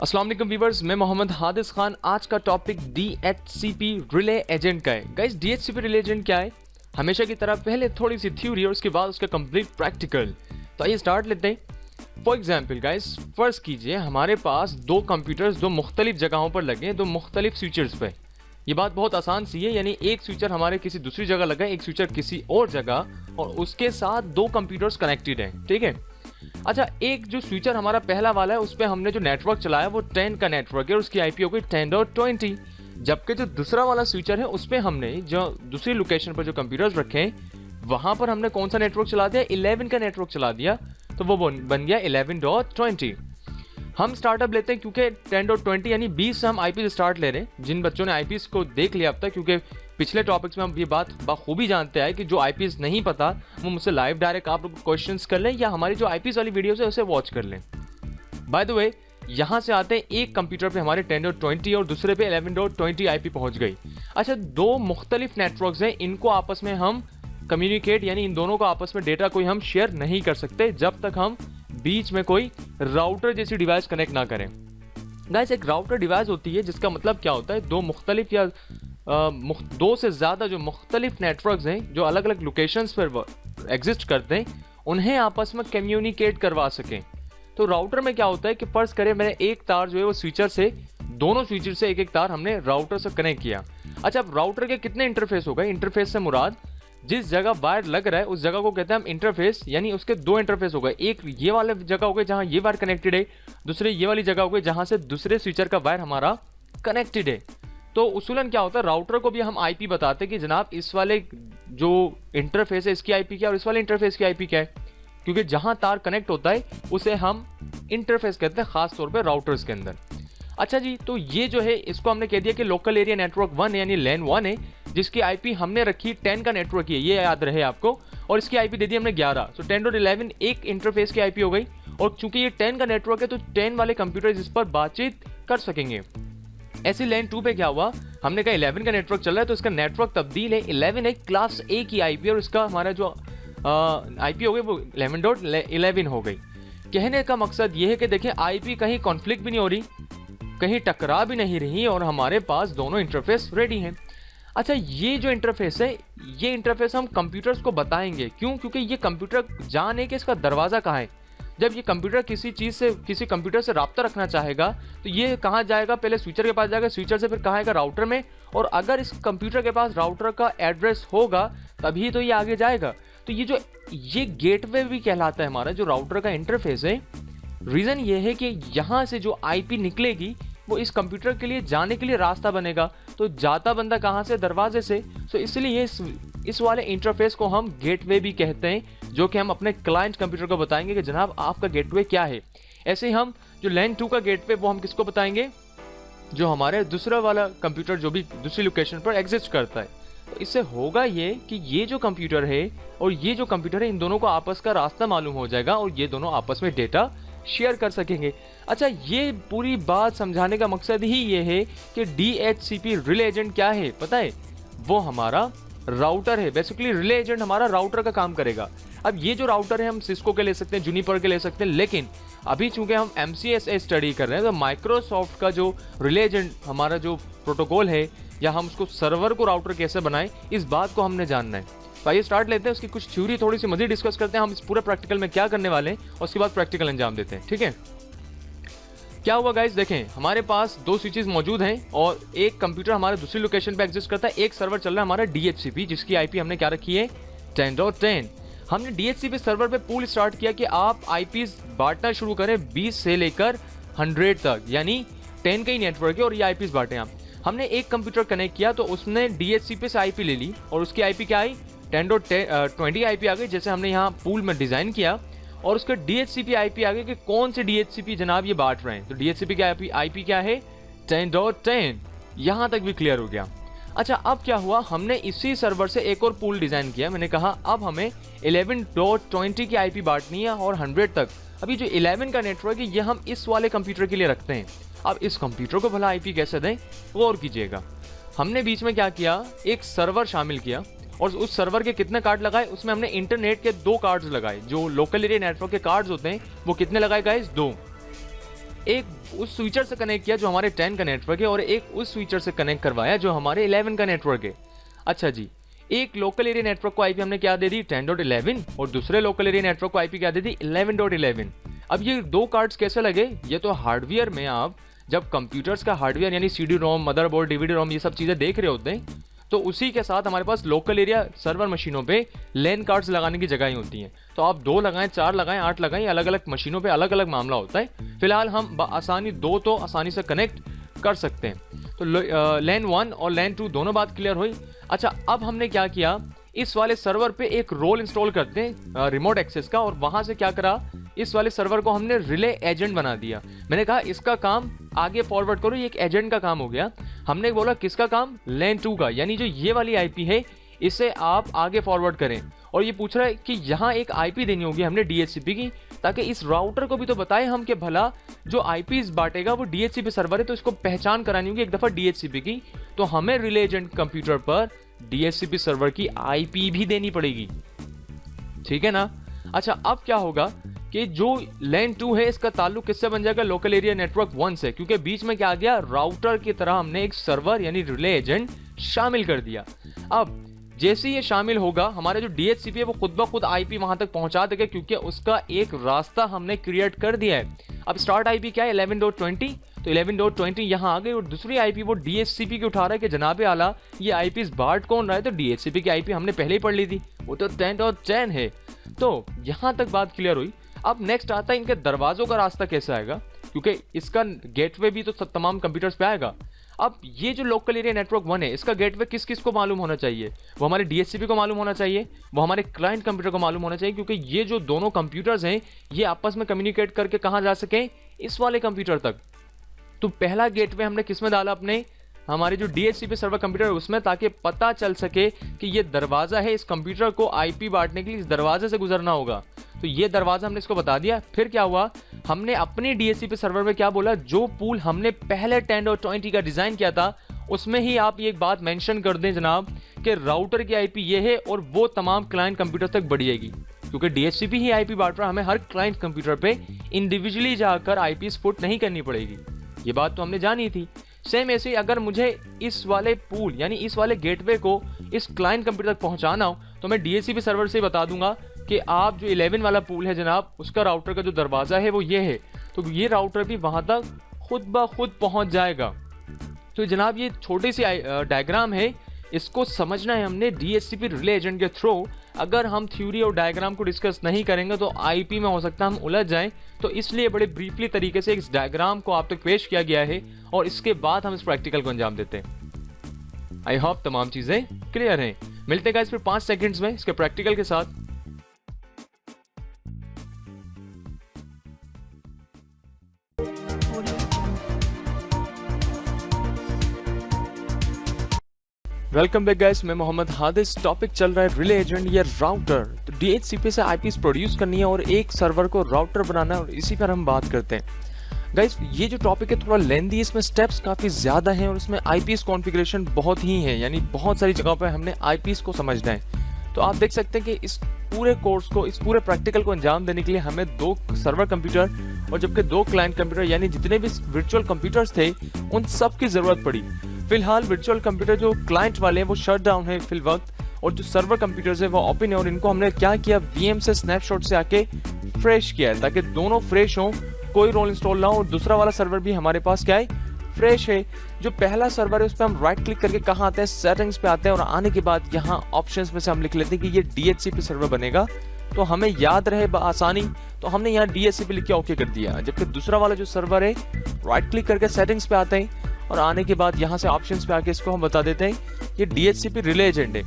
अस्सलाम वालेकुम व्यूअर्स, मैं मोहम्मद हादिस खान। आज का टॉपिक DHCP रिले एजेंट का है। गाइस, DHCP रिले एजेंट क्या है? हमेशा की तरह पहले थोड़ी सी थ्योरी और उसके बाद उसका कंप्लीट प्रैक्टिकल। तो आइए स्टार्ट लेते हैं। फॉर एग्जाम्पल गाइस, फर्ज कीजिए हमारे पास दो कंप्यूटर्स दो मुख्तलिफ जगहों पर लगे हैं, दो मुख्तलिफ स्विचर्स पे। ये बात बहुत आसान सी है, यानी एक स्विचर हमारे किसी दूसरी जगह लगा है, एक स्विचर किसी और जगह, और उसके साथ दो कंप्यूटर्स कनेक्टेड हैं। ठीक है। अच्छा, एक जो स्विचर हमारा पहला वाला है उस पर हमने जो नेटवर्क चलाया वो 10 का नेटवर्क है और उसकी आईपी हो गई 10.20, जबकि जो दूसरा वाला स्विचर है उस पर हमने जो दूसरी लोकेशन पर जो कंप्यूटर्स रखे हैं वहां पर हमने कौन सा नेटवर्क चला दिया? 11 का नेटवर्क चला दिया, तो वो बन गया 11.20। हम स्टार्टअप लेते हैं क्योंकि 10.20 यानी 20 से हम आईपी स्टार्ट ले रहे हैं। जिन बच्चों ने आईपी को देख लिया अब तक, क्योंकि पिछले टॉपिक्स में हम ये बात बखूबी जानते हैं कि जो आईपी नहीं पता वो मुझसे लाइव डायरेक्ट आप लोग क्वेश्चंस कर लें या हमारी जो आईपी वाली वीडियोस है उसे वॉच कर लें। बाय द वे, यहाँ से आते हैं, एक कंप्यूटर पे हमारे 10.20 और दूसरे पे 11.20 आईपी पहुंच गई। अच्छा, दो मुख्तलिफ नेटवर्क्स हैं, इनको आपस में हम कम्युनिकेट यानी इन दोनों को आपस में डेटा कोई हम शेयर नहीं कर सकते जब तक हम बीच में कोई राउटर जैसी डिवाइस कनेक्ट ना करें। गाइस, एक राउटर डिवाइस होती है जिसका मतलब क्या होता है? दो मुख्तलिफ या दो से ज़्यादा जो मुख्तलिफ नेटवर्क्स हैं जो अलग अलग लोकेशंस पर एग्जिस्ट करते हैं उन्हें आपस में कम्युनिकेट करवा सकें। तो राउटर में क्या होता है कि फर्ज करें मैंने एक तार जो है वो स्विचर से, दोनों स्विचर से एक एक तार हमने राउटर से कनेक्ट किया। अच्छा, अब राउटर के कितने इंटरफेस हो गए? इंटरफेस से मुराद जिस जगह वायर लग रहा है उस जगह को कहते हैं हम इंटरफेस, यानी उसके दो इंटरफेस हो गए। एक ये वाले जगह हो गए जहां ये वायर कनेक्टेड है, दूसरे ये वाली जगह हो गई जहां से दूसरे स्विचर का वायर हमारा कनेक्टेड है। तो उसूलन क्या होता है, राउटर को भी हम आईपी बताते हैं कि जनाब इस वाले जो इंटरफेस है इसकी आईपी क्या है और इस वाले इंटरफेस की आईपी क्या है, क्योंकि जहां तार कनेक्ट होता है उसे हम इंटरफेस कहते हैं, खास तौर पर राउटर्स के अंदर। अच्छा जी, तो ये जो है इसको हमने कह दिया कि लोकल एरिया नेटवर्क 1 यानी लैन 1 है, जिसकी आईपी हमने रखी 10 का नेटवर्क है, ये याद रहे आपको, और इसकी आईपी दे दी हमने 11। तो 10.11 एक इंटरफेस की आईपी हो गई, और चूंकि ये 10 का नेटवर्क है तो 10 वाले कंप्यूटर इस पर बातचीत कर सकेंगे। ऐसे लैन 2 पे क्या हुआ, हमने कहा 11 का नेटवर्क चल रहा है तो इसका नेटवर्क तब्दील है, 11 है क्लास A की आईपी और इसका हमारा जो आईपी हो गई वो 11.11 हो गई। कहने का मकसद ये है कि देखें, आईपी कहीं कॉन्फ्लिक्ट भी नहीं हो रही, कहीं टकरा भी नहीं रही, और हमारे पास दोनों इंटरफेस रेडी हैं। अच्छा, ये जो इंटरफेस है ये इंटरफेस हम कंप्यूटर्स को बताएंगे। क्यों? क्योंकि ये कंप्यूटर जाने कि इसका दरवाज़ा कहाँ है। जब ये कंप्यूटर किसी चीज़ से, किसी कंप्यूटर से रब्ता रखना चाहेगा तो ये कहाँ जाएगा? पहले स्विचर के पास जाएगा, स्विचर से फिर कहाँ आएगा? राउटर में, और अगर इस कंप्यूटर के पास राउटर का एड्रेस होगा तभी तो ये आगे जाएगा। तो ये गेटवे भी कहलाता है हमारा जो राउटर का इंटरफेस है। रीज़न ये है कि यहाँ से जो आईपी निकलेगी वो इस कंप्यूटर के लिए जाने के लिए रास्ता बनेगा, तो जाता बंदा कहाँ से? दरवाजे से। तो इसलिए इस वाले इंटरफेस को हम गेटवे भी कहते हैं, जो कि हम अपने क्लाइंट कंप्यूटर को बताएंगे कि जनाब आपका गेटवे क्या है। ऐसे ही हम जो लैन 2 का गेटवे वो हम किसको बताएंगे? जो हमारे दूसरा वाला कंप्यूटर जो भी दूसरी लोकेशन पर एग्जिस्ट करता है। तो इससे होगा ये कि ये जो कंप्यूटर है और ये जो कंप्यूटर है, इन दोनों को आपस का रास्ता मालूम हो जाएगा और ये दोनों आपस में डेटा शेयर कर सकेंगे। अच्छा, ये पूरी बात समझाने का मकसद ही ये है कि DHCP रिले एजेंट क्या है पता है? वो हमारा राउटर है। बेसिकली रिले एजेंट हमारा राउटर का काम करेगा। अब ये जो राउटर है हम सिस्को के ले सकते हैं, जूनिपर के ले सकते हैं, लेकिन अभी चूंकि हम MCSA स्टडी कर रहे हैं तो माइक्रोसॉफ्ट का जो रिले एजेंट हमारा जो प्रोटोकॉल है, या हम उसको सर्वर को राउटर कैसे बनाएं, इस बात को हमने जानना है। तो आइए स्टार्ट लेते हैं, उसकी कुछ थ्योरी थोड़ी सी मज़ीद डिस्कस करते हैं, हम इस पूरे प्रैक्टिकल में क्या करने वाले हैं और उसके बाद प्रैक्टिकल अंजाम देते हैं। ठीक है, क्या हुआ गाइस, देखें हमारे पास दो स्विचेस मौजूद हैं और एक कंप्यूटर हमारे दूसरी लोकेशन पे एग्जिस्ट करता है, एक सर्वर चल रहा है हमारा DHCP, जिसकी आईपी हमने क्या रखी है? 10.10। हमने DHCP सर्वर पे पूल स्टार्ट किया कि आप आईपीज बांटना शुरू करें 20 से लेकर 100 तक, यानी 10 का ही नेटवर्क है और ये आईपीज बांटे आप। हमने एक कंप्यूटर कनेक्ट किया तो उसने DHCP से आईपी ले ली और उसकी आईपी क्या आई? 10.20 आईपी आ गई, जैसे हमने यहाँ पूल में डिज़ाइन किया, और उसका DHCP आईपी आ गई कि कौन से DHCP जनाब ये बांट रहे हैं। तो DHCP की आईपी क्या है? 10.10। यहाँ तक भी क्लियर हो गया। अच्छा, अब क्या हुआ, हमने इसी सर्वर से एक और पूल डिज़ाइन किया। मैंने कहा अब हमें 11.20 की आईपी बांटनी है और 100 तक। अभी जो 11 का नेटवर्क है ये हम इस वाले कंप्यूटर के लिए रखते हैं। अब इस कंप्यूटर को भला आईपी कैसे दें, गौर कीजिएगा। हमने बीच में क्या किया, एक सर्वर शामिल किया और उस सर्वर के कितने कार्ड लगाए? उसमें हमने इंटरनेट के 2 कार्ड्स लगाए। जो लोकल एरिया नेटवर्क के कार्ड्स होते हैं वो कितने लगाए गाइस? 2। एक उस स्विचर से कनेक्ट किया जो हमारे 10 का नेटवर्क है और एक उस स्विचर से कनेक्ट करवाया जो हमारे 11 का नेटवर्क है। अच्छा जी, एक लोकल एरिया नेटवर्क को आईपी हमने क्या दे दी 10.11 और दूसरे लोकल एरिया नेटवर्क को आईपी क्या दे दी 11.11। अब ये दो कार्ड्स कैसे लगे? ये तो हार्डवेयर में आप जब कंप्यूटर्स का हार्डवेयर यानी सीडी रोम, मदरबोर्ड, डीवीडी रोम ये सब चीज़ें देख रहे होते हैं तो उसी के साथ हमारे पास लोकल एरिया सर्वर मशीनों पे लैन कार्ड्स लगाने की जगह ही होती हैं। तो आप 2 लगाएं, 4 लगाएं, 8 लगाएं, अलग अलग मशीनों पे अलग अलग मामला होता है। फिलहाल हम आसानी 2 तो आसानी से कनेक्ट कर सकते हैं। तो लैन 1 और लैन 2 दोनों बात क्लियर हुई। अच्छा, अब हमने क्या किया, इस वाले सर्वर पे एक रोल इंस्टॉल करते हैं रिमोट एक्सेस का, और वहां से क्या करा, इस वाले सर्वर को हमने रिले एजेंट बना दिया। मैंने कहा इसका काम आगे फॉरवर्ड करो, ये एक एजेंट का काम हो गया। हमने बोला किसका काम, लैन 2 का, यानी जो ये वाली आईपी है इसे आप आगे फॉरवर्ड करें। और ये पूछ रहा है कि यहाँ एक आईपी देनी होगी हमने डीएचसीपी की, ताकि इस राउटर को भी तो बताएं हम कि भला जो आईपीज बांटेगा वो डीएचसीपी सर्वर है, तो इसको पहचान करानी होगी एक दफा डीएचसीपी की। तो हमें रिले एजेंट कंप्यूटर पर डीएचसीपी सर्वर की आईपी भी देनी पड़ेगी, ठीक है ना। अच्छा, अब क्या होगा कि जो लैन 2 है इसका ताल्लुक किससे बन जाएगा, लोकल एरिया नेटवर्क 1 से, क्योंकि बीच में क्या आ गया, राउटर की तरह हमने एक सर्वर यानी रिले एजेंट शामिल कर दिया। अब जैसे ये शामिल होगा हमारा जो डीएचसीपी है वो खुद ब खुद आईपी वहां तक पहुंचा देगा, क्योंकि उसका एक रास्ता हमने क्रिएट कर दिया है। अब स्टार्ट आईपी क्या है 11.20, तो 11.20 यहाँ आ गई, और दूसरी आईपी वो डीएचसीपी की उठा रहा है कि जनाबे आला ये आईपी बांट कौन रहा है, तो डीएचसीपी की आईपी हमने पहले ही पढ़ ली थी, वो तो 10.10 है। तो यहाँ तक बात क्लियर हुई। अब नेक्स्ट आता है इनके दरवाजों का रास्ता कैसे आएगा, क्योंकि इसका गेटवे भी तो तमाम कंप्यूटर्स पे आएगा। अब ये जो लोकल एरिया नेटवर्क 1 है इसका गेटवे किस किस को मालूम होना चाहिए, वो हमारे डीएचसीपी को मालूम होना चाहिए, वो हमारे क्लाइंट कंप्यूटर को मालूम होना चाहिए, क्योंकि ये जो दोनों कंप्यूटर्स हैं ये आपस में कम्युनिकेट करके कहाँ जा सकें, इस वाले कंप्यूटर तक। तो पहला गेटवे हमने किस में डाला, अपने हमारे जो डीएचसीपी सर्वर कंप्यूटर है उसमें, ताकि पता चल सके कि ये दरवाजा है, इस कंप्यूटर को आईपी बांटने के लिए इस दरवाजे से गुजरना होगा। तो ये दरवाजा हमने इसको बता दिया। फिर क्या हुआ, हमने अपने डीएचसीपी सर्वर में क्या बोला, जो पूल हमने पहले 10.20 का डिजाइन किया था उसमें ही आप ये एक बात मेंशन कर दें जनाब कि राउटर की आईपी ये है और वो तमाम क्लाइंट कंप्यूटर तक बढ़िएगी, क्योंकि डीएचसीपी ही आईपी बांट रहा, हमें हर क्लाइंट कंप्यूटर पे इंडिविजुअली जाकर आईपी पुट नहीं करनी पड़ेगी। ये बात तो हमने जानी थी। सेम ऐसे ही अगर मुझे इस वाले पूल यानी इस वाले गेटवे को इस क्लाइंट कंप्यूटर तक पहुंचाना हो तो मैं डीएचसीपी सर्वर से बता दूंगा कि आप जो 11 वाला पूल है जनाब उसका राउटर का जो दरवाजा है वो ये है, तो ये राउटर भी वहां तक खुद ब खुद पहुंच जाएगा। तो जनाब ये छोटी सी डायग्राम है, इसको समझना है हमने डीएचसीपी रिले एजेंट के थ्रू। अगर हम थ्योरी और डायग्राम को डिस्कस नहीं करेंगे तो आईपी में हो सकता है हम उलझ जाएं, तो इसलिए बड़े ब्रीफली तरीके से इस डायग्राम को आप तक पेश किया गया है और इसके बाद हम इस प्रैक्टिकल को अंजाम देते हैं। आई होप तमाम चीजें क्लियर हैं। मिलते हैं गाइस फिर 5 सेकंड्स में इसके प्रैक्टिकल के साथ। वेलकम बैक गाइस, मैं मोहम्मद हादिस। टॉपिक चल रहा है रिले एजेंट या राउटर। तो डीएचसीपी से आईपीस प्रोड्यूस करनी है और एक सर्वर को राउटर बनाना है और इसी पर हम बात करते हैं। गाइस ये जो टॉपिक है थोड़ा लेंदी, इसमें स्टेप्स काफ़ी ज़्यादा हैं और इसमें आईपीस कॉन्फ़िगरेशन बहुत ही है, यानी बहुत सारी जगहों पर हमने आईपीस को समझना है। तो आप देख सकते हैं कि इस पूरे कोर्स को, इस पूरे प्रैक्टिकल को अंजाम देने के लिए हमें 2 सर्वर कंप्यूटर और जबकि 2 क्लाइंट कंप्यूटर यानी जितने भी वर्चुअल कंप्यूटर्स थे उन सब की ज़रूरत पड़ी। फिलहाल वर्चुअल कंप्यूटर जो क्लाइंट वाले हैं वो शट डाउन है फिल वक्त, और जो सर्वर कंप्यूटर्स है वो ओपन है, और इनको हमने क्या किया, वीएम से स्नैपशॉट से आके फ्रेश किया है ताकि दोनों फ्रेश हों, कोई रोल इंस्टॉल ना हो, और दूसरा वाला सर्वर भी हमारे पास क्या है, फ्रेश है। जो पहला सर्वर है उस पर हम राइट क्लिक करके कहाँ आते हैं, सेटिंग्स पे आते हैं, और आने के बाद यहाँ ऑप्शंस में से हम लिख लेते हैं कि ये डीएचसीपी सर्वर बनेगा, तो हमें याद रहे आसानी, तो हमने यहाँ डीएचसीपी लिख के ओके कर दिया। जबकि दूसरा वाला जो सर्वर है राइट क्लिक करके सेटिंग्स पे आते हैं और आने के बाद यहाँ से ऑप्शंस पे आके इसको हम बता देते हैं ये डीएचसीपी रिले एजेंट है।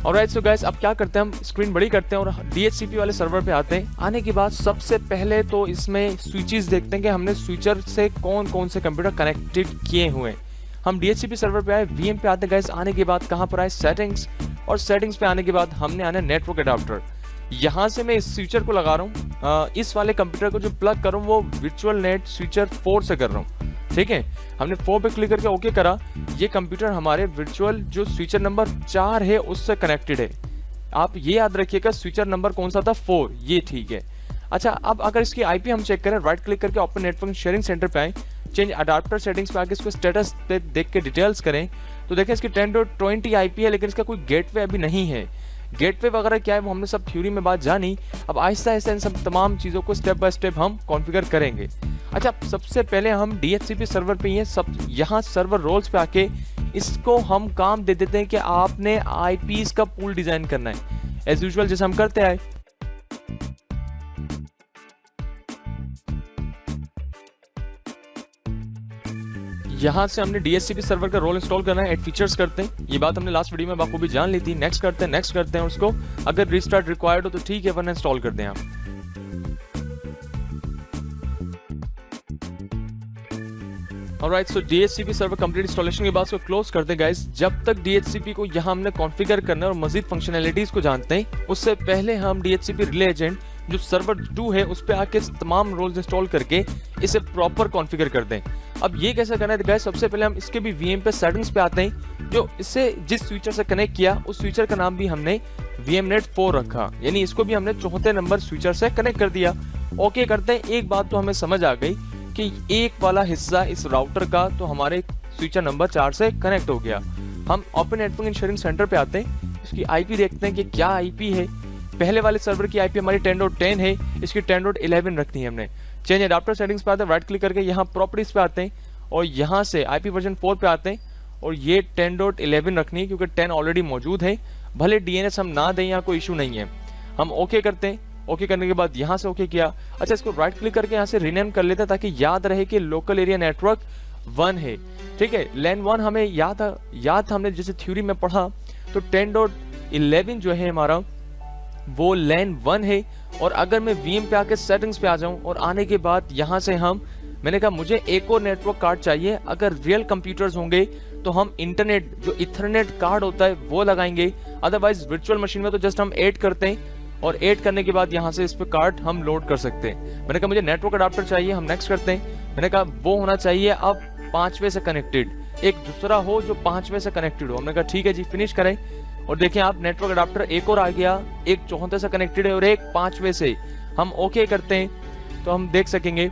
ऑलराइट सो गाइस, अब क्या करते हैं, हम स्क्रीन बड़ी करते हैं और डीएचसीपी वाले सर्वर पे आते हैं। आने के बाद सबसे पहले तो इसमें स्विचेस देखते हैं कि हमने स्विचर से कौन कौन से कंप्यूटर कनेक्टेड किए हुए हैं। हम डीएचसीपी सर्वर पे आए, वीएम पे आते हैं गाइस, आने के बाद कहाँ पर आए, सेटिंग्स, और सेटिंग्स पे आने के बाद हमने आना नेटवर्क अडाप्टर। यहाँ से मैं इस स्विचर को लगा रहा हूँ, इस वाले कंप्यूटर को जो प्लग कर रहा हूँ वो वर्चुअल नेट स्विचर 4 से कर रहा हूँ, ठीक है। हमने 4 पे क्लिक करके ओके करा, ये कंप्यूटर हमारे वर्चुअल जो स्विचर नंबर 4 है उससे कनेक्टेड है। आप ये याद रखिएगा स्विचर नंबर कौन सा था, 4, ये ठीक है। अच्छा, अब अगर इसकी आईपी हम चेक करें, राइट क्लिक करके ओपन नेटवर्क शेयरिंग सेंटर पे आए, चेंज अडाप्टर सेटिंग्स पे आके इसको स्टेटस पे देख के डिटेल्स करें, तो देखें इसकी 10.20 आईपी है, लेकिन इसका कोई गेटवे अभी नहीं है। गेटवे वगैरह क्या है वो हमने सब थ्योरी में बात जानी, अब आहिस्ता आहिस्ता इन सब तमाम चीज़ों को स्टेप बाय स्टेप हम कॉन्फ़िगर करेंगे। अच्छा, सबसे पहले हम DHCP सर्वर पे ही सब यहाँ सर्वर रोल्स पे आके इसको हम काम दे देते हैं कि आपने आईपीज का पूल डिजाइन करना है, एज यूजुअल जैसे हम करते आए। यहाँ से हमने DHCP सर्वर का रोल इंस्टॉल करना है, ऐड फीचर्स करते हैं, ये बात हमने लास्ट वीडियो में बाखूबी जान ली थी। नेक्स्ट करते हैं उसको, अगर रिस्टार्ट रिक्वायर्ड हो तो ठीक है, वरना इंस्टॉल कर दें आप। ऑलराइट, सो DHCP सर्वर कंप्लीट इंस्टॉलेशन के बाद उसको क्लोज कर दें गाइस। जब तक DHCP को यहाँ हमने कॉन्फ़िगर करना है और मजीद फंक्शनैलिटीज को जानते हैं, उससे पहले हम DHCP रिले एजेंट जो सर्वर 2 है उस पे आके तमाम रोल्स इंस्टॉल करके इसे प्रॉपर कॉन्फ़िगर कर दें। अब ये कैसे करना है गाइस, सबसे पहले हम इसके भी VM पे सेटिंग्स पे आते हैं। जो इससे जिस स्विचर से कनेक्ट किया उस स्विचर का नाम भी हमने VMNet 4 रखा, यानी इसको भी हमने 4थे नंबर स्विचर से कनेक्ट कर दिया। ओके करते हैं। एक बात तो हमें समझ आ गई कि एक वाला हिस्सा इस राउटर का तो हमारे स्विचर नंबर 4 से कनेक्ट हो गया। हम open network and sharing centre पे आते हैं, इसकी आईपी देखते हैं कि क्या आईपी है। पहले वाले सर्वर की आईपी हमारी 10.10 है, इसकी 10.11 रखनी है हमने। चेंज अडाप्टर सेटिंग्स पे आते हैं, राइट क्लिक करके यहाँ प्रॉपर्टीज पे आते हैं और यहाँ से आईपी वर्जन 4 पे आते हैं और ये 10.11 रखनी है क्योंकि 10 ऑलरेडी मौजूद है। भले DNS हम ना दें, यहाँ कोई इशू नहीं है। हम ओके करते हैं। ओके करने के बाद यहाँ से ओके किया। अच्छा, इसको राइट क्लिक करके यहाँ से रीनेम कर लेते हैं ताकि याद रहे कि लोकल एरिया नेटवर्क 1 है। ठीक है, LAN 1 हमें याद हमने जैसे थ्योरी में पढ़ा तो 10.11 जो है हमारा वो LAN 1 है। और अगर मैं VM पे आके सेटिंग्स पे आ जाऊं और आने के बाद यहाँ से मैंने कहा मुझे एक और नेटवर्क कार्ड चाहिए, अगर रियल कंप्यूटर्स होंगे तो हम इंटरनेट जो इथरनेट कार्ड होता है वो लगाएंगे, अदरवाइज वर्चुअल मशीन में तो जस्ट हम ऐड करते हैं और ऐड करने के बाद यहाँ से इस पे कार्ड हम लोड कर सकते हैं। मैंने कहा मुझे नेटवर्क अडाप्टर चाहिए, हम नेक्स्ट करते हैं। मैंने कहा वो होना चाहिए अब 5वें से कनेक्टेड, एक दूसरा हो जो 5वें से कनेक्टेड हो। हमने कहा ठीक है जी, फिनिश करें। और देखें आप नेटवर्क अडाप्टर एक और आ गया, एक 4थे से कनेक्टेड है और एक 5वें से। हम ओके करते हैं तो हम देख सकेंगे।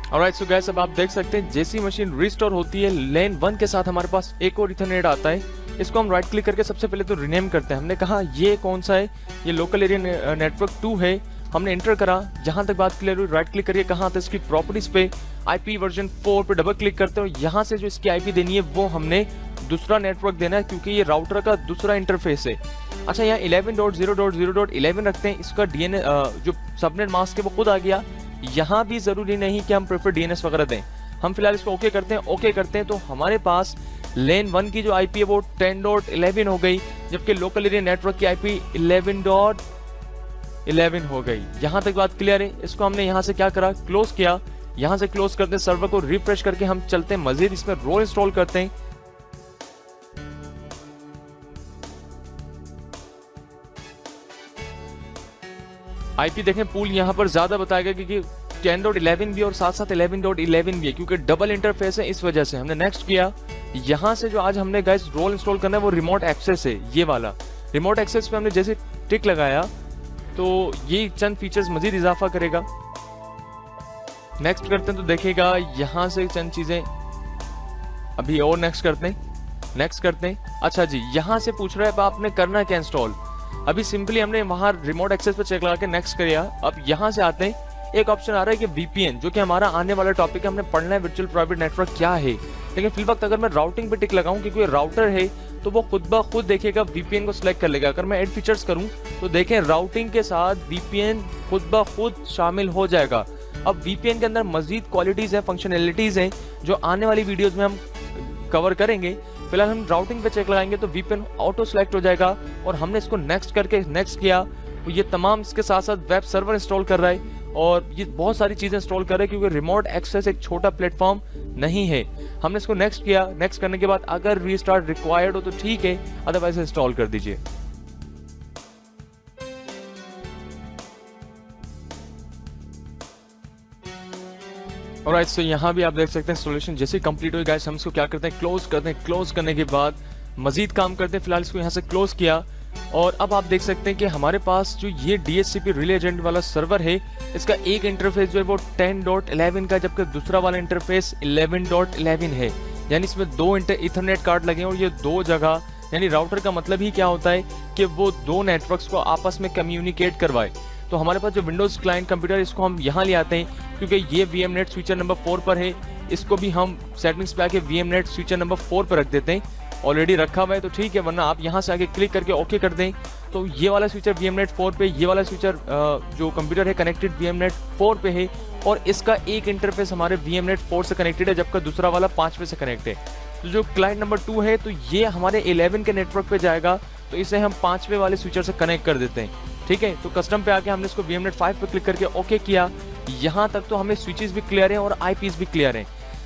ऑलराइट, सो गाइस अब आप देख सकते हैं जैसी मशीन रिस्टोर होती है LAN 1 के साथ हमारे पास एक और इथरनेट आता है। इसको हम राइट क्लिक करके सबसे पहले तो रीनेम करते हैं। हमने कहा ये कौन सा है, ये लोकल एरिया नेटवर्क 2 है। हमने एंटर करा, जहां तक बात क्लियर हुई राइट क्लिक करिए, कहाँ था इसकी प्रॉपर्टीज पे, आईपी वर्जन 4 पे डबल क्लिक करते हो। यहाँ से जो इसकी आईपी देनी है वो हमने दूसरा नेटवर्क देना है क्योंकि ये राउटर का दूसरा इंटरफेस है। अच्छा, यहाँ 11.0.0.11 रखते हैं। इसका जो सबनेट मास्क है वो खुद आ गया। यहाँ भी जरूरी नहीं कि हम प्रेफर DNS वगैरह दें, हम फिलहाल इसको ओके करते हैं। ओके करते हैं तो हमारे पास LAN 1 की जो आईपी है वो 10.11 हो गई, जबकि लोकल एरिया नेटवर्क की आईपी 11.11 हो गई। यहाँ तक बात क्लियर है। इसको हमने यहाँ से क्या करा, क्लोज किया। यहाँ से क्लोज करते हैं, सर्वर को रिफ्रेश करके हम चलते हैं मजीद इसमें रोल इंस्टॉल करते हैं। आईपी देखें, पूल यहाँ पर ज्यादा बताएगा क्योंकि 10.11 भी और साथ साथ 11.11 भी है, क्योंकि डबल इंटरफेस है, इस वजह से हमने नेक्स्ट किया। यहाँ से जो आज हमने गाइस रोल इंस्टॉल करना है वो रिमोट एक्सेस है, ये वाला रिमोट एक्सेस पे हमने जैसे टिक लगाया तो ये चंद फीचर्स मजीद इजाफा करेगा। नेक्स्ट करते हैं तो देखेगा यहाँ से चंद चीजें अभी और नेक्स्ट करते हैं। अच्छा जी, यहाँ से पूछ रहा है आपने करना क्या इंस्टॉल। अभी सिंपली हमने वहां रिमोट एक्सेस पे चेक लगा के नेक्स्ट किया। अब यहाँ से आते हैं, एक ऑप्शन आ रहा है कि VPN, जो कि हमारा आने वाला टॉपिक है, हमने पढ़ना है वर्चुअल प्राइवेट नेटवर्क क्या है। लेकिन फिल वक्त अगर मैं राउटिंग पे टिक लगाऊं क्योंकि राउटर है तो वो खुद ब खुद देखेगा VPN को सिलेक्ट कर लेगा। अगर मैं ऐड फीचर्स करूं तो देखें राउटिंग के साथ VPN खुद ब खुद शामिल हो जाएगा। अब VPN के अंदर मजीद क्वालिटीज है, फंक्शनैलिटीज हैं जो आने वाली वीडियोज में हम कवर करेंगे। फिलहाल हम राउटिंग पे चेक लगाएंगे तो VPN ऑटो सेलेक्ट हो जाएगा और हमने इसको नेक्स्ट करके नेक्स्ट किया तो ये तमाम इसके साथ साथ वेब सर्वर इंस्टॉल कर रहा है और ये बहुत सारी चीजें इंस्टॉल कर रहा है क्योंकि रिमोट एक्सेस एक छोटा प्लेटफॉर्म नहीं है। हमने इसको नेक्स्ट किया। नेक्स्ट करने के बाद अगर रीस्टार्ट रिक्वायर्ड हो तो ठीक है, अदरवाइज इंस्टॉल कर दीजिए। ऑलराइट, सो यहाँ भी आप देख सकते हैं इंस्टॉलेशन जैसे कंप्लीट हुई गाइस, हम इसको क्या करते हैं क्लोज करते हैं। क्लोज करने के बाद मजीद काम करते हैं। फिलहाल इसको यहाँ से क्लोज किया और अब आप देख सकते हैं कि हमारे पास जो ये DHCP रिले एजेंट वाला सर्वर है, इसका एक इंटरफेस जो है वो 10.11 का, जबकि दूसरा वाला इंटरफेस 11.11 है। यानी इसमें दो इथरनेट कार्ड लगे हैं और ये दो जगह, यानी राउटर का मतलब ही क्या होता है कि वो दो नेटवर्क्स को आपस में कम्युनिकेट करवाए। तो हमारे पास जो विंडोज क्लाइंट कंप्यूटर, इसको हम यहाँ ले आते हैं क्योंकि ये VMnet स्विचर नंबर 4 पर है। इसको भी हम सेटिंग्स पे आके VMnet स्विचर नंबर 4 पर रख देते हैं। ऑलरेडी रखा हुआ है तो ठीक है, वरना आप यहाँ से आके क्लिक करके ओके कर दें। तो ये वाला स्विचर VMnet 4 पे, ये वाला स्विचर जो कंप्यूटर है कनेक्टेड VMnet 4 पे है और इसका एक इंटरफेस हमारे VMnet 4 से कनेक्टेड है, जबकि दूसरा वाला 5 से कनेक्ट है। तो जो क्लाइंट नंबर 2 है तो ये हमारे 11 के नेटवर्क पे जाएगा, तो इसे हम 5वें वाले स्विचर से कनेक्ट कर देते हैं। ठीक है, तो कस्टम पे आके हमने इसको VMnet 5 पे क्लिक करके ओके किया। यहाँ तक तो हमें स्विचेस भी क्लियर हैं और IPs भी क्लियर हैं।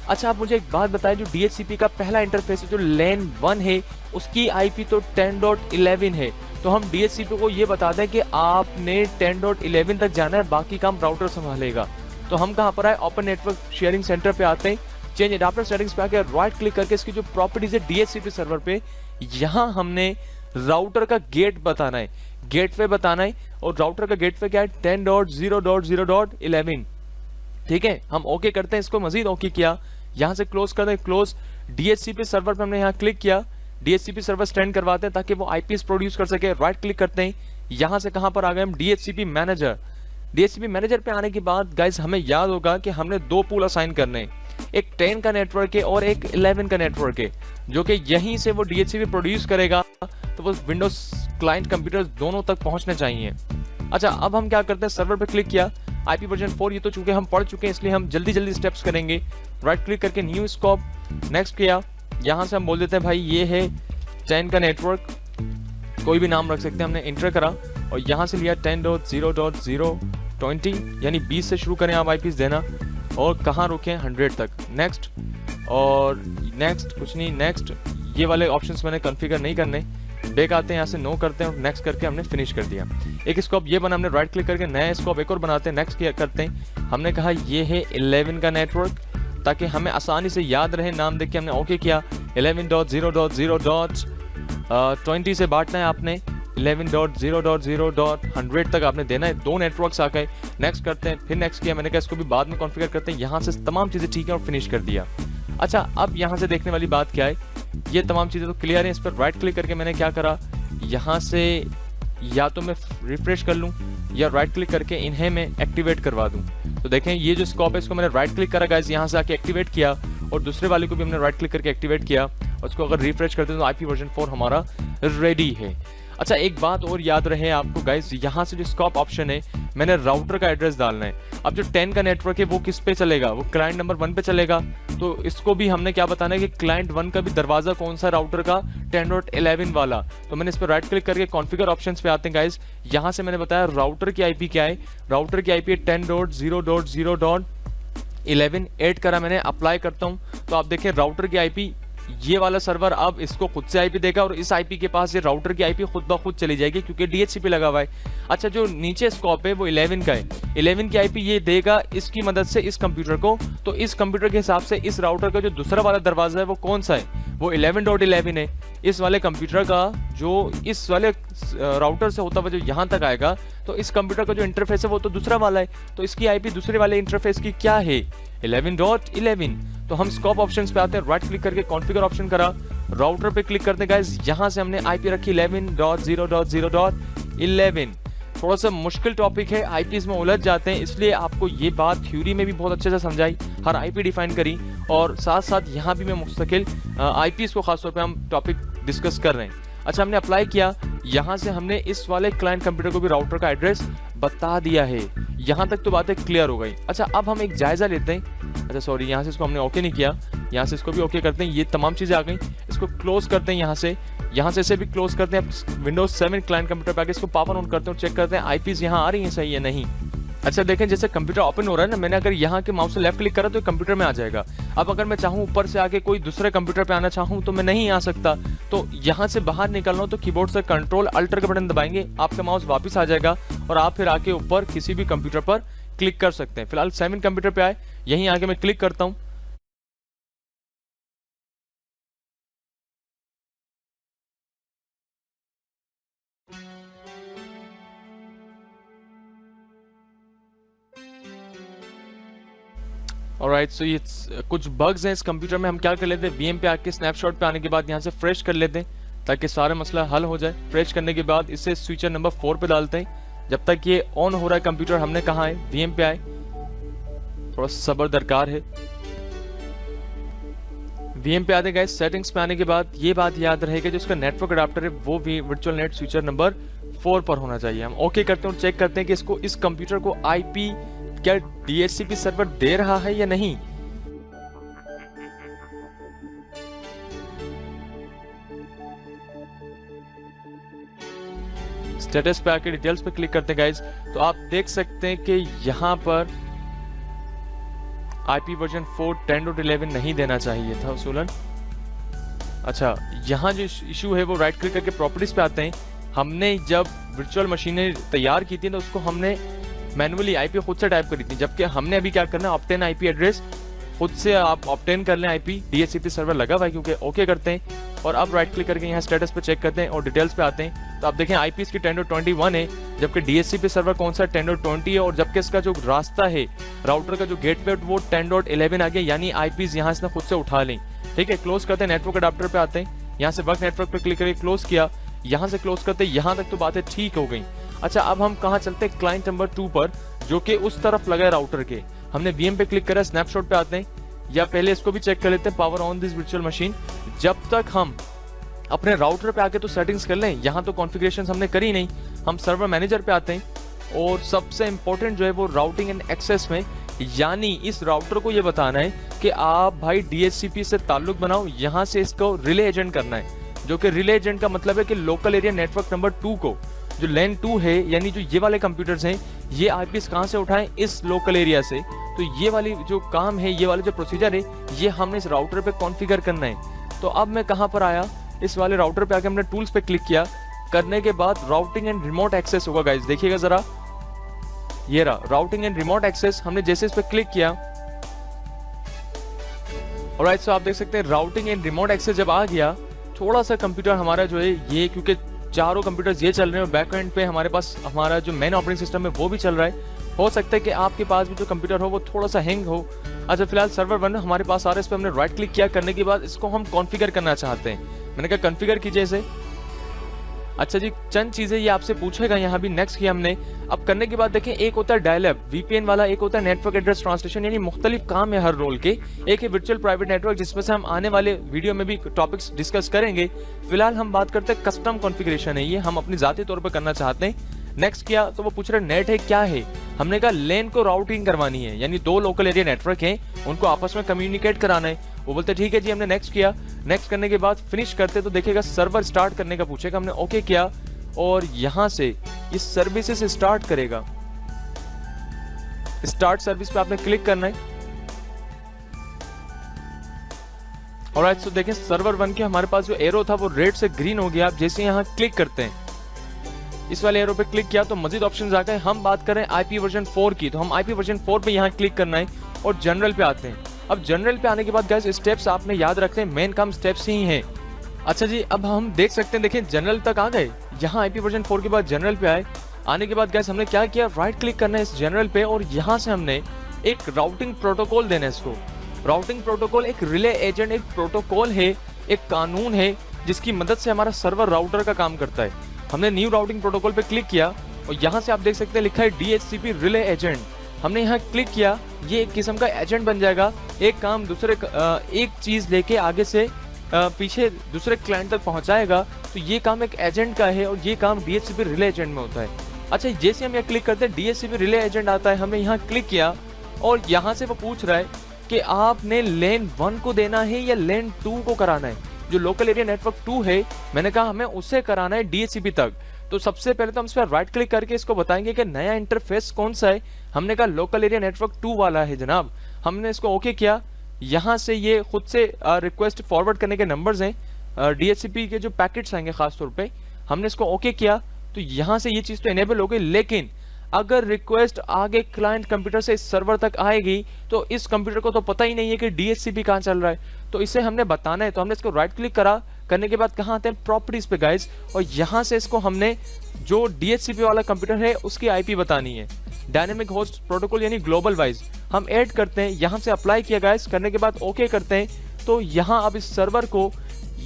अच्छा, आप मुझे एक बात बताएं, जो DHCP का पहला इंटरफेस है जो LAN 1 है, उसकी IP तो 10.11 है। तो हम DHCP को ये बता दें कि आपने 10.11 तक जाना है, बाकी काम राउटर संभालेगा। तो हम कहाँ पर आए, ओपन नेटवर्क शेयरिंग सेंटर पे आते हैं, चेंज एडाप्टर सेटिंग्स पे आके राइट क्लिक करके इसकी जो प्रॉपर्टीज है DHCP सर्वर पे, यहाँ हमने राउटर का गेट बताना है, गेटवे बताना है। और राउटर का गेटवे क्या है, 10.0.0.11। ठीक है, हम ओके करते हैं, इसको मजीद ओके किया, यहाँ से क्लोज कर दें, क्लोज। DHCP सर्वर पे हमने यहाँ क्लिक किया, DHCP सर्वर स्टैंड करवाते हैं ताकि वो IPs प्रोड्यूस कर सके। राइट क्लिक करते हैं, यहाँ से कहाँ पर आ गए हम, DHCP मैनेजर। DHCP मैनेजर पे आने के बाद गाइस हमें याद होगा कि हमने दो पूल असाइन करने हैं, एक 10 का नेटवर्क है और एक 11 का नेटवर्क है, जो कि यहीं से वो DHCP प्रोड्यूस करेगा, तो वो विंडोज क्लाइंट कंप्यूटर दोनों तक पहुंचने चाहिए। अच्छा, अब हम क्या करते हैं, सर्वर पे क्लिक किया, IP वर्जन 4 ये तो चूंकि हम पढ़ चुके हैं इसलिए हम जल्दी जल्दी स्टेप्स करेंगे। राइट क्लिक करके न्यू स्कोप, नेक्स्ट किया, यहाँ से हम बोल देते हैं भाई ये है 10 का नेटवर्क, कोई भी नाम रख सकते हैं। हमने इंटर करा और यहाँ से लिया 10.0.0.20, यानी 20 से शुरू करें आप IPs देना और कहाँ रुके 100 तक। नेक्स्ट और नेक्स्ट, कुछ नहीं, नेक्स्ट। ये वाले ऑप्शंस मैंने कॉन्फ़िगर नहीं करने, बैक आते हैं, यहाँ से नो करते हैं और नेक्स्ट करके हमने फिनिश कर दिया। एक स्कोप ये बना, हमने राइट क्लिक करके नया स्कोप एक और बनाते हैं, नेक्स्ट करते हैं। हमने कहा ये है 11 का नेटवर्क, ताकि हमें आसानी से याद रहे, नाम देख के हमने ओके किया। 11.0.0.20 से बांटना है आपने, 11.0.0.100 तक आपने देना है। दो नेटवर्क्स आ गए, नेक्स्ट करते हैं, फिर नेक्स्ट किया, मैंने कहा इसको भी बाद में कॉन्फ़िगर करते हैं। यहाँ से तमाम चीज़ें ठीक है और फिनिश कर दिया। अच्छा, अब यहाँ से देखने वाली बात क्या है, ये तमाम चीज़ें तो क्लियर हैं। इस पर राइट क्लिक करके मैंने क्या करा, यहाँ से या तो मैं रिफ्रेश कर लूँ या राइट क्लिक करके इन्हें मैं एक्टिवेट करवा दूँ। तो देखें ये जो स्कोप है इसको मैंने राइट क्लिक करा गाइस, यहाँ से आके एक्टिवेट किया और दूसरे वाले को भी हमने राइट क्लिक करके एक्टिवेट किया और उसको अगर रिफ्रेश करते हैं तो IP वर्जन 4 हमारा रेडी है। अच्छा, एक बात और याद रहे आपको गाइस, यहाँ से जो स्कोप ऑप्शन है मैंने राउटर का एड्रेस डालना है। अब जो 10 का नेटवर्क है वो किस पे चलेगा, वो क्लाइंट नंबर 1 पे चलेगा, तो इसको भी हमने क्या बताना है कि क्लाइंट 1 का भी दरवाजा कौन सा राउटर का, 10.11 वाला। तो मैंने इस पर राइट क्लिक करके कॉन्फ़िगर ऑप्शंस पे आते हैं गाइस, यहाँ से मैंने बताया राउटर की IP क्या है, राउटर की IP है 10.0.0.11। ऐड करा मैंने, अप्लाई करता हूँ तो आप देखें राउटर की IP, ये वाला सर्वर अब इसको खुद से IP देगा और इस IP के पास ये राउटर की IP खुद ब खुद चली जाएगी क्योंकि DHCP लगा हुआ है। अच्छा, जो नीचे स्कोप है वो 11 का है, 11 की IP ये देगा इसकी मदद से इस कंप्यूटर को, तो इस कंप्यूटर के हिसाब से इस राउटर का जो दूसरा वाला दरवाजा है वो कौन सा है, वो 11.11 है। इस वाले कंप्यूटर का जो इस वाले राउटर से होता हुआ जो यहाँ तक आएगा, तो इस कंप्यूटर का जो इंटरफेस है वो तो दूसरा वाला है, तो इसकी IP दूसरे वाले इंटरफेस की क्या है, 11.11। तो हम स्कोप ऑप्शंस पे आते हैं, राइट क्लिक करके कॉन्फ़िगर ऑप्शन करा, राउटर पे क्लिक करते हैं गाइस, यहाँ से हमने IP रखी 11.0.0.11। थोड़ा सा मुश्किल टॉपिक है, IPs में उलझ जाते हैं, इसलिए आपको ये बात थ्योरी में भी बहुत अच्छे से समझाई, हर IP डिफाइन करी और साथ साथ यहाँ भी मैं मुस्तकिल IPs को खासतौर पे हम टॉपिक डिस्कस कर रहे हैं। अच्छा, हमने अप्लाई किया, यहाँ से हमने इस वाले क्लाइंट कंप्यूटर को भी राउटर का एड्रेस बता दिया है। यहाँ तक तो बातें क्लियर हो गई। अच्छा, अब हम एक जायजा लेते हैं। अच्छा सॉरी, यहाँ से इसको हमने ओके नहीं किया, यहाँ से इसको भी ओके करते हैं। ये तमाम चीज़ें आ गई, इसको क्लोज करते हैं, यहाँ से इसे भी क्लोज करते हैं। विंडोज 7 क्लाइंट कंप्यूटर पे आके इसको पावर ऑन करते हैं और चेक करते हैं IPs यहाँ आ रही हैं सही है नहीं। अच्छा देखें, जैसे कंप्यूटर ओपन हो रहा है ना, मैंने अगर यहाँ के माउस से लेफ्ट क्लिक करा तो कंप्यूटर में आ जाएगा। अब अगर मैं चाहूँ ऊपर से आके कोई दूसरे कंप्यूटर पे आना चाहूँ तो मैं नहीं आ सकता। तो यहाँ से बाहर निकलना हो तो कीबोर्ड से कंट्रोल अल्टर का बटन दबाएंगे, आपका माउस वापस आ जाएगा और आप फिर आके ऊपर किसी भी कंप्यूटर पर क्लिक कर सकते हैं। फिलहाल 7 कंप्यूटर पे आए, यहीं आके मैं क्लिक करता हूँ। ऑलराइट, सो ये कुछ बग्स हैं इस कंप्यूटर में। हम क्या कर लेते हैं, VM पे आके स्नैपशॉट पे आने के बाद यहाँ से फ्रेश कर लेते हैं ताकि सारा मसला हल हो जाए। फ्रेश करने के बाद इसे स्विचर नंबर 4 पे डालते हैं। जब तक ये ऑन हो रहा है कंप्यूटर, हमने कहा है VM पे आए, थोड़ा सब्र दरकार है। VM पे आते गए, सेटिंग्स पे आने के बाद ये बात याद रहेगा जो उसका नेटवर्क अडाप्टर है वो भी वर्चुअल नेट स्विचर नंबर 4 पर होना चाहिए। हम ओके करते हैं और चेक करते हैं कि इसको इस कंप्यूटर को IP क्या DHCP सर्वर दे रहा है या नहीं। स्टेटस पे आके डिटेल्स पे क्लिक करते हैं गाइस, तो आप देख सकते हैं कि यहाँ पर IP वर्जन 4 10.11 नहीं देना चाहिए था उसूलन। अच्छा, यहाँ जो इशू है वो राइट क्लिक करके प्रॉपर्टीज पे आते हैं। हमने जब वर्चुअल मशीनें तैयार की थी तो उसको हमने मैनुअली IP खुद से टाइप करी थी, जबकि हमने अभी क्या करना है, ऑप्टेन IP एड्रेस खुद से आप ऑप्टेन कर लें। IP DHCP सर्वर लगा हुआ है क्योंकि ओके करते हैं और अब राइट क्लिक करके यहाँ स्टेटस पे चेक करते हैं और डिटेल्स पे आते हैं। तो आप देखें IP इसकी 10.21 है, जबकि DHCP सर्वर कौन सा 10.20 है, और जबकि इसका जो रास्ता है राउटर का जो गेटवे वो 10.11 आ गया, यानी IPs यहाँ से खुद से उठा लें। ठीक है, क्लोज करते हैं, नेटवर्क अडाप्टर पे आते हैं, यहाँ से वर्क नेटवर्क पे क्लिक करके क्लोज किया, यहाँ से क्लोज करते, यहाँ तक तो बातें ठीक हो गई। अच्छा, अब हम कहाँ चलते हैं, क्लाइंट नंबर 2 पर जो कि उस तरफ लगा है राउटर के। हमने VM पे क्लिक करा, स्नैपशॉट पे आते हैं, या पहले इसको भी चेक कर लेते हैं, power on this virtual machine. जब तक हम अपने राउटर पे आके तो सेटिंग्स कर लें, यहाँ तो कॉन्फ़िगरेशन हमने करी नहीं। हम सर्वर मैनेजर पे आते हैं और सबसे इंपॉर्टेंट जो है वो राउटिंग एंड एक्सेस में, यानी इस राउटर को ये बताना है कि आप भाई DHCP से ताल्लुक बनाओ, यहाँ से इसको रिले एजेंट करना है, जो कि रिले एजेंट का मतलब है कि लोकल एरिया नेटवर्क नंबर 2 को, जो LAN 2 है, यानी जो ये वाले कंप्यूटर्स हैं, ये IPs कहाँ से उठाएं, इस लोकल एरिया से। तो ये वाली जो काम है, ये वाले जो प्रोसीजर है, ये हमने इस राउटर पे कॉन्फ़िगर करना है। तो अब मैं कहाँ पर आया, इस वाले राउटर पे आके हमने टूल्स पे क्लिक किया, करने के बाद राउटिंग एंड रिमोट एक्सेस होगा गाइस, देखिएगा जरा, ये रहा राउटिंग एंड रिमोट एक्सेस। हमने जैसे इस पे क्लिक किया, ऑलराइट, सो आप देख सकते हैं राउटिंग एंड रिमोट एक्सेस जब आ गया, थोड़ा सा कंप्यूटर हमारा जो है ये, क्योंकि चारों कंप्यूटर्स ये चल रहे हैं और बैक एंड पे हमारे पास हमारा जो मेन ऑपरेटिंग सिस्टम है वो भी चल रहा है, हो सकता है कि आपके पास भी जो कंप्यूटर हो वो थोड़ा सा हैंग हो। अच्छा, फिलहाल सर्वर 1 हमारे पास आ रहा है, इस पर हमने राइट क्लिक किया, करने के बाद इसको हम कॉन्फ़िगर करना चाहते हैं। मैंने कहा कॉन्फ़िगर कीजिए इसे। अच्छा जी, चंद चीज़ें ये आपसे पूछेगा, यहाँ भी नेक्स्ट किया हमने। अब करने के बाद देखें, एक होता है डायल-अप VPN वाला, एक होता है नेटवर्क एड्रेस ट्रांसलेशन, यानी मुख्तलिफ काम है हर रोल के। एक है वर्चुअल प्राइवेट नेटवर्क, जिसमें से हम आने वाले वीडियो में भी टॉपिक्स डिस्कस करेंगे। फिलहाल हम बात करते हैं कस्टम कॉन्फ़िगरेशन है, ये हम अपनी ज़ाती तौर पर करना चाहते हैं। नेक्स्ट किया तो वो पूछ रहे नेट है क्या है, हमने कहा LAN को राउटिंग करवानी है, यानी 2 लोकल एरिया नेटवर्क हैं, उनको आपस में कम्युनिकेट कराना है। वो बोलते ठीक है जी, हमने नेक्स्ट किया। नेक्स्ट करने के बाद फिनिश करते तो देखिएगा सर्वर स्टार्ट करने का पूछेगा, हमने ओके किया और यहाँ से इस सर्विसेज स्टार्ट करेगा। स्टार्ट सर्विस पे आपने क्लिक करना है। ऑलराइट, सो देखें सर्वर 1 के हमारे पास जो एरो था वो रेड से ग्रीन हो गया। आप जैसे यहाँ क्लिक करते हैं, इस वाले एरो पे क्लिक किया तो मजीद ऑप्शंस आ गए। हम बात करें IP वर्जन 4 की, तो हम IP वर्जन 4 पे यहाँ क्लिक करना है और जनरल पे आते हैं। अब जनरल पे आने के बाद गाइस स्टेप्स आपने याद रखते हैं, मेन काम स्टेप्स ही हैं। अच्छा जी, अब हम देख सकते हैं, देखें जनरल तक आ गए। यहाँ IP वर्जन 4 के बाद जनरल पे आए, आने के बाद गाइस हमने क्या किया, राइट क्लिक करना है इस जनरल पे और यहाँ से हमने एक राउटिंग प्रोटोकॉल देना है इसको। राउटिंग प्रोटोकॉल एक रिले एजेंट, एक प्रोटोकॉल है, एक कानून है जिसकी मदद से हमारा सर्वर राउटर का काम करता है। हमने न्यू राउटिंग प्रोटोकॉल पे क्लिक किया और यहाँ से आप देख सकते हैं लिखा है DHCP रिले एजेंट। हमने यहाँ क्लिक किया, ये एक किस्म का एजेंट बन जाएगा, एक काम दूसरे एक चीज़ लेके आगे से पीछे दूसरे क्लाइंट तक पहुँचाएगा। तो ये काम एक एजेंट का है और ये काम DHCP रिले एजेंट में होता है। अच्छा, जैसे हम यहाँ क्लिक करते हैं DHCP रिले एजेंट आता है, हमने यहाँ क्लिक किया और यहाँ से वो पूछ रहा है कि आपने LAN 1 को देना है या LAN 2 को कराना है। जो लोकल एरिया नेटवर्क 2 है, मैंने कहा हमें उससे कराना है DHCP तक। तो सबसे पहले तो हम इस पर राइट क्लिक करके इसको बताएंगे कि नया इंटरफेस कौन सा है। हमने कहा लोकल एरिया नेटवर्क 2 वाला है जनाब। हमने इसको ओके किया। यहाँ से ये खुद से रिक्वेस्ट फॉरवर्ड करने के नंबर्स हैं, DHCP के जो पैकेट्स आएंगे खासतौर पे, हमने इसको ओके किया। तो यहाँ से ये चीज़ तो इनेबल हो गई, लेकिन अगर रिक्वेस्ट आगे क्लाइंट कंप्यूटर से इस सर्वर तक आएगी तो इस कंप्यूटर को तो पता ही नहीं है कि DHCP कहाँ चल रहा है, तो इसे हमने बताना है। तो हमने इसको राइट क्लिक करा, करने के बाद कहाँ आते हैं, प्रॉपर्टीज पे गाइस, और यहाँ से इसको हमने जो DHCP वाला कंप्यूटर है उसकी IP बतानी है। डायनेमिक होस्ट प्रोटोकॉल यानी ग्लोबल वाइज हम ऐड करते हैं। यहाँ से अप्लाई किया गाइस, करने के बाद ओके करते हैं, तो यहाँ अब इस सर्वर को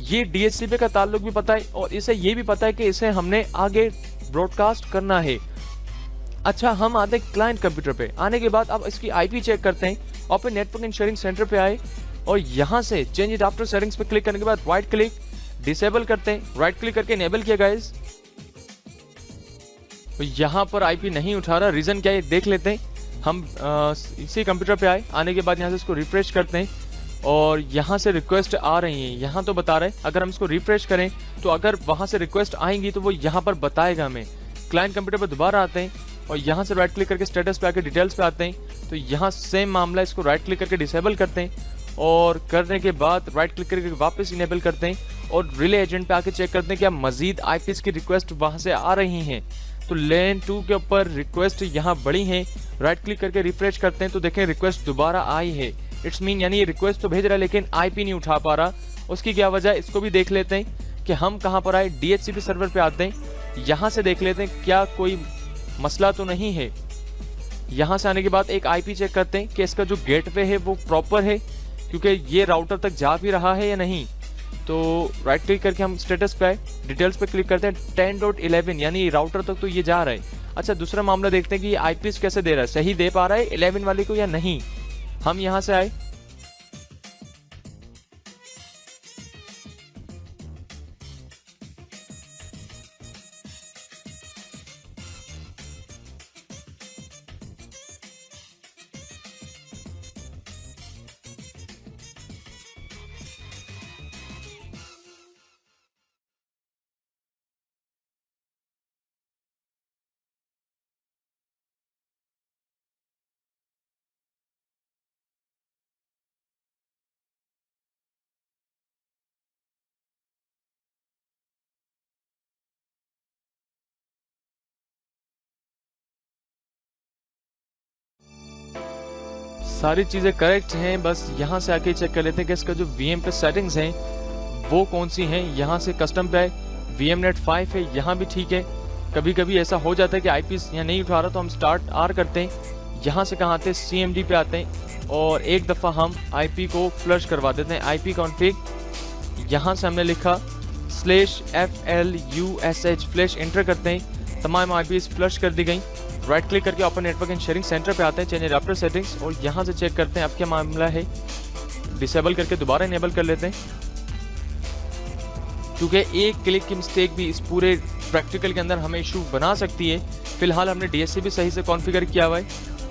ये DHCP का ताल्लुक भी पता है और इसे ये भी पता है कि इसे हमने आगे ब्रॉडकास्ट करना है। अच्छा, हम आते हैं क्लाइंट कंप्यूटर पे। आने के बाद अब इसकी IP चेक करते हैं। Open network and sharing centre पे आए और यहाँ से चेंज इट आफ्टर सेटिंग्स पे क्लिक करने के बाद राइट क्लिक डिसेबल करते हैं। राइट क्लिक करके इनेबल किया गाइस। तो यहाँ पर IP नहीं उठा रहा, रीजन क्या है देख लेते हैं। हम इसी कंप्यूटर पे आए, आने के बाद यहाँ से इसको रिफ्रेश करते हैं और यहाँ से रिक्वेस्ट आ रही है, यहाँ तो बता रहे हैं। अगर हम इसको रिफ्रेश करें तो अगर वहाँ से रिक्वेस्ट आएंगी तो वो यहाँ पर बताएगा हमें। क्लाइंट कंप्यूटर पर दोबारा आते हैं और यहाँ से राइट क्लिक करके स्टेटस पे आके डिटेल्स पे आते हैं, तो यहाँ सेम मामला, इसको राइट क्लिक करके डिसेबल करते हैं और करने के बाद राइट क्लिक करके वापस इनेबल करते हैं और रिले एजेंट पे आके चेक करते हैं क्या मजीद IPs की रिक्वेस्ट वहाँ से आ रही हैं। तो लेन 2 के ऊपर रिक्वेस्ट यहाँ बड़ी हैं। राइट क्लिक करके रिफ्रेश करते हैं तो देखें रिक्वेस्ट दोबारा आई है। इट्स मीन यानी ये रिक्वेस्ट तो भेज रहा है लेकिन IP नहीं उठा पा रहा। उसकी क्या वजह, इसको भी देख लेते हैं कि हम कहाँ पर आए। DHCP सर्वर पे आते हैं, यहाँ से देख लेते हैं क्या कोई मसला तो नहीं है। यहाँ से आने के बाद एक IP चेक करते हैं कि इसका जो गेटवे है वो प्रॉपर है, क्योंकि ये राउटर तक जा भी रहा है या नहीं। तो राइट क्लिक करके हम स्टेटस पे आए, डिटेल्स पे क्लिक करते हैं। 10.11 यानी राउटर तक तो ये जा रहा है। अच्छा, दूसरा मामला देखते हैं कि ये IPs कैसे दे रहा है, सही दे पा रहा है 11 वाले को या नहीं। हम यहाँ से आए, सारी चीज़ें करेक्ट हैं। बस यहाँ से आके चेक कर लेते हैं कि इसका जो VM पे सेटिंग्स हैं वो कौन सी हैं। यहाँ से कस्टम पे VMNet 5 है, यहाँ भी ठीक है। कभी कभी ऐसा हो जाता है कि IPs यहाँ नहीं उठा रहा तो हम स्टार्ट R करते हैं। यहाँ से कहाँ आते हैं, CMD पे आते हैं और एक दफ़ा हम IP को फ्लश करवा देते हैं। IP कॉन्फ़िग, यहाँ से हमने लिखा /FLUSH फ्लैश एंटर करते हैं। तमाम IPs फ्लश कर दी गई। राइट क्लिक करके open network and sharing centre पे आते हैं, चेंज एडाप्टर सेटिंग्स, और यहाँ से चेक करते हैं अब क्या मामला है। डिसेबल करके दोबारा इनेबल कर लेते हैं, क्योंकि एक क्लिक की मिस्टेक भी इस पूरे प्रैक्टिकल के अंदर हमें इशू बना सकती है। फिलहाल हमने DHCP सही से कॉन्फ़िगर किया हुआ है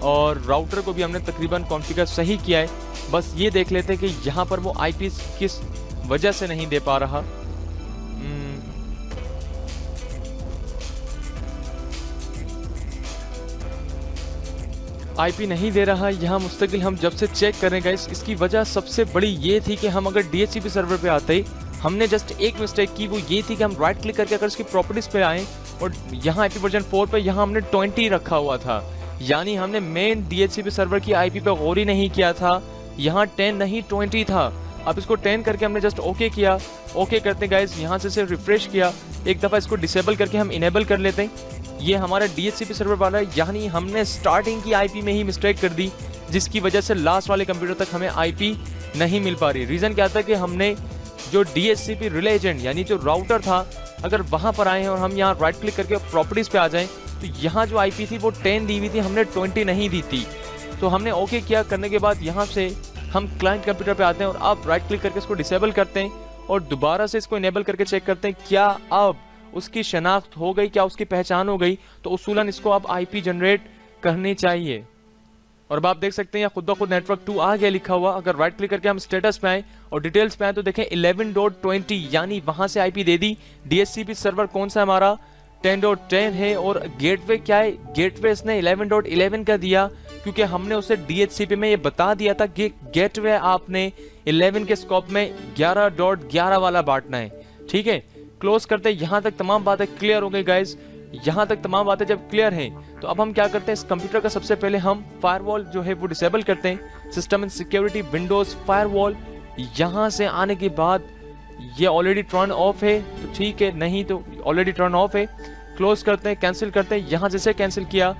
और राउटर को भी हमने तकरीबन कॉन्फ़िगर सही किया है। बस ये देख लेते हैं कि यहाँ पर वो IPs किस वजह से नहीं दे पा रहा। IP नहीं दे रहा यहाँ मुस्तकिल हम जब से चेक करेंगे। इसकी वजह सबसे बड़ी ये थी कि हम अगर DHCP सर्वर पे आते, हमने जस्ट एक मिस्टेक की, वो ये थी कि हम राइट क्लिक करके अगर इसकी प्रॉपर्टीज पे आए और यहाँ IP वर्जन 4 पे यहाँ हमने 20 रखा हुआ था, यानी हमने मेन DHCP सर्वर की IP पे गौर ही नहीं किया था। यहाँ 10 नहीं 20 था। अब इसको 10 करके हमने जस्ट ओके किया। ओके करते गाइस यहाँ से सिर्फ रिफ्रेश किया, एक दफ़ा इसको डिसेबल करके हम इनेबल कर लेते हैं। ये हमारा DHCP सर्वर वाला है, यानी हमने स्टार्टिंग की IP में ही मिस्टेक कर दी, जिसकी वजह से लास्ट वाले कंप्यूटर तक हमें IP नहीं मिल पा रही। रीज़न क्या था कि हमने जो DHCP रिले एजेंट यानी जो राउटर था, अगर वहाँ पर आए हैं और हम यहाँ राइट क्लिक करके प्रॉपर्टीज़ पे आ जाएं तो यहाँ जो IP थी वो 10 दी हुई थी, हमने 20 नहीं दी थी। तो हमने ओके किया, करने के बाद यहाँ से हम क्लाइंट कंप्यूटर पे आते हैं और अब राइट क्लिक करके इसको डिसेबल करते हैं और दोबारा से इसको इनेबल करके चेक करते हैं क्या अब उसकी शनाख्त हो गई, क्या उसकी पहचान हो गई। तो उसूलन इसको अब IP जनरेट करनी चाहिए। और अब आप देख सकते हैं खुद ब खुद नेटवर्क 2 आ गया लिखा हुआ। अगर राइट क्लिक करके हम स्टेटस पे आए और डिटेल्स पे आए तो देखें 11.20 यानी वहां से IP दे दी। DHCP सर्वर कौन सा हमारा 10.10 है और गेटवे क्या है, गेटवे इसने 11.11 का दिया, क्योंकि हमने उसे DHCP में ये बता दिया था कि गेटवे आपने 11 के स्कोप में 11.11 वाला बांटना है। ठीक है, क्लोज करते हैं। यहाँ तक तमाम बातें क्लियर हो गई गाइज। यहाँ तक तमाम बातें जब क्लियर हैं तो अब हम क्या करते हैं, इस कंप्यूटर का सबसे पहले हम फायरवॉल जो है वो डिसेबल करते हैं। System and security Windows firewall, यहाँ से आने के बाद ये ऑलरेडी टर्न ऑफ है तो ठीक है, नहीं तो ऑलरेडी टर्न ऑफ है। क्लोज करते हैं, कैंसिल करते हैं। यहाँ जैसे कैंसिल किया,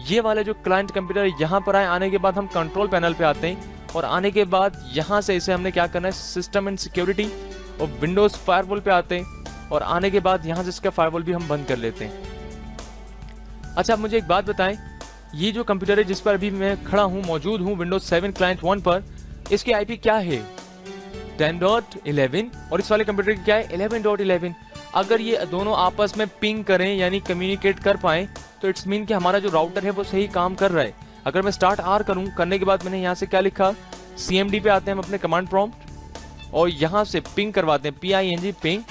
ये वाले जो क्लाइंट कंप्यूटर यहाँ पर आए, आने के बाद हम कंट्रोल पैनल पे आते हैं और आने के बाद यहाँ से इसे हमने क्या करना है, सिस्टम एंड सिक्योरिटी और विंडोज फायरवॉल पे आते हैं और आने के बाद यहाँ से इसका फायरवॉल भी हम बंद कर लेते हैं। अच्छा, आप मुझे एक बात बताएं, ये जो कंप्यूटर है जिस पर अभी मैं खड़ा हूँ, मौजूद हूँ विंडोज 7 क्लाइंट 1 पर, इसकी आईपी क्या है 10.11 और इस वाले कंप्यूटर की क्या है 11.11। अगर ये दोनों आपस में पिंग करें यानी कम्युनिकेट कर पाए तो इट्स मीन कि हमारा जो राउटर है वो सही काम कर रहा है। अगर मैं स्टार्ट आर करूं, करने के बाद मैंने यहाँ से क्या लिखा, CMD पे आते हैं हम अपने कमांड प्रॉम्प्ट और यहाँ से पिंग करवाते हैं PING पिंग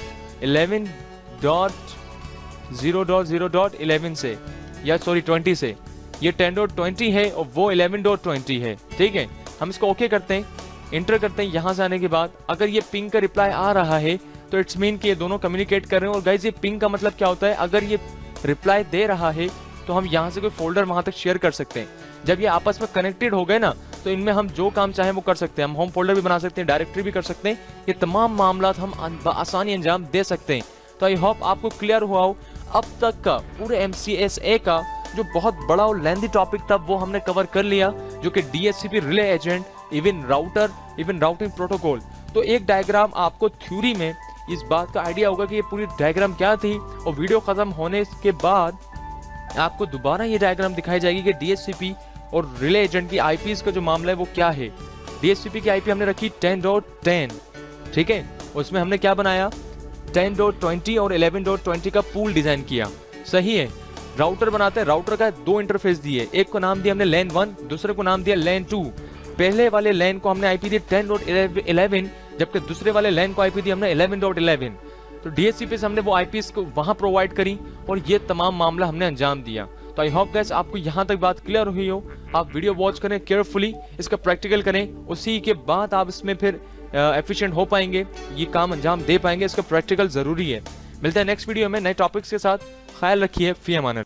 11.0.0.11 से, या सॉरी 20 से। ये 10.20 है और वो 11.20 है, ठीक है। हम इसको ओके करते हैं, इंटर करते हैं। यहाँ से आने के बाद अगर ये पिंग का रिप्लाई आ रहा है तो इट्स मीन कि ये दोनों कम्युनिकेट कर रहे हैं। और गाइस ये पिंग का मतलब क्या होता है, अगर ये रिप्लाई दे रहा है तो हम यहाँ से कोई फोल्डर वहां तक शेयर कर सकते हैं। जब ये आपस में कनेक्टेड हो गए ना तो इनमें हम जो काम चाहें वो कर सकते हैं। हम होम फोल्डर भी बना सकते हैं, डायरेक्टरी भी कर सकते हैं, ये तमाम मामला हम आसानी अंजाम दे सकते हैं। तो आई होप आपको क्लियर हुआ हो अब तक का पूरे MCSA का जो बहुत बड़ा और लेंथी टॉपिक था वो हमने कवर कर लिया, जो कि DHCP relay agent, even router, even routing protocol. तो एक डायग्राम आपको थ्योरी में इस बात का आइडिया होगा कि ये पूरी डायग्राम क्या थी, और वीडियो खत्म होने के बाद आपको दोबारा ये डायग्राम दिखाई जाएगी कि DHCP और रिले एजेंट की IPs का जो मामला है वो क्या है। DHCP की IP हमने रखी 10.10, ठीक है। उसमें हमने क्या बनाया, 10.20 और 11.20 का पूल डिजाइन किया, सही है। राउटर बनाते हैं, राउटर का 2 इंटरफेस दिए, एक को नाम दिया हमने LAN 1, दूसरे को नाम दिया LAN 2। पहले वाले LAN को हमने IP दी 10.11, जबकि दूसरे वाले LAN को IP दी हमने 11.11। तो DHCP से हमने वो IPs को वहां प्रोवाइड करी और ये तमाम मामला हमने अंजाम दिया। तो आई होप गाइस आपको यहाँ तक बात क्लियर हुई हो। आप वीडियो वॉच करें केयरफुली, इसका प्रैक्टिकल करें, उसी के बाद आप इसमें फिर एफिशिएंट हो पाएंगे, ये काम अंजाम दे पाएंगे। इसका प्रैक्टिकल जरूरी है। मिलते हैं नेक्स्ट वीडियो में नए टॉपिक्स के साथ। ख्याल रखिए, फी अमानत।